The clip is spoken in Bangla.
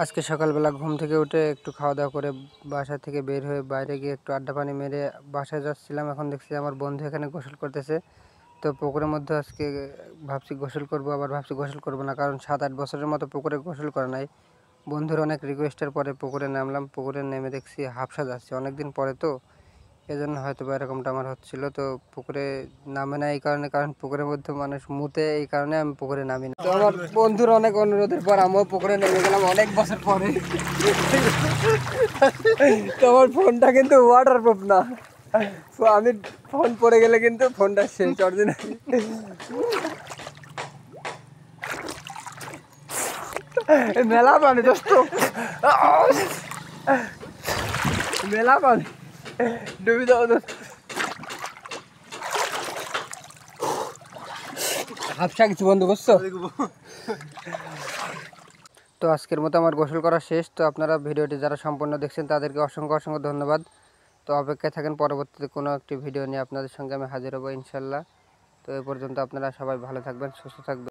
আজকে সকালবেলা ঘুম থেকে উঠে একটু খাওয়া দাওয়া করে বাসা থেকে বের হয়ে বাইরে গিয়ে একটু আড্ডা পানি মেরে বাসায় যাচ্ছিলাম। এখন দেখছি আমার বন্ধু এখানে গোসল করতেছে। তো পুকুরের মধ্যে আজকে ভাবছি গোসল করব, আবার ভাবছি গোসল করব না, কারণ 7-8 বছরের মতো পুকুরে গোসল করা নাই। বন্ধুর অনেক রিকোয়েস্টের পরে পুকুরে নামলাম। পুকুরে নেমে দেখছি হাফসা যাচ্ছে, অনেকদিন পরে তো এজন্য হয়তো বা এরকমটা আমার হচ্ছিল। তো পুকুরে নামে না এই কারণে, কারণ পুকুরের মধ্যে মানুষ মুতে, এই কারণে আমি পুকুরে নামি না। তো আমার বন্ধুর অনেক অনুরোধের পর আমিও পুকুরে নেমে গেলাম অনেক বছর পরে। তো আমার ফোনটা কিন্তু ওয়াটারপ্রুফ না, তো আমি ফোন পড়ে গেলে কিন্তু ফোনটা শেষ অরিজিনাল। মেলা পানি দোস্ত, মেলা পানি, ডুবি দাও দোস্ত। হাফসা কিছু বন্ধ করছো? তো আজকের মতো আমার গোসল করা শেষ। তো আপনারা ভিডিওটি যারা সম্পূর্ণ দেখছেন তাদেরকে অসংখ্য অসংখ্য ধন্যবাদ। তো অপেক্ষায় থাকেন, পরবর্তীতে কোনো একটি ভিডিও নিয়ে আপনাদের সঙ্গে আমি হাজির হব ইনশাল্লাহ। তো এ পর্যন্ত আপনারা সবাই ভালো থাকবেন, সুস্থ থাকবেন।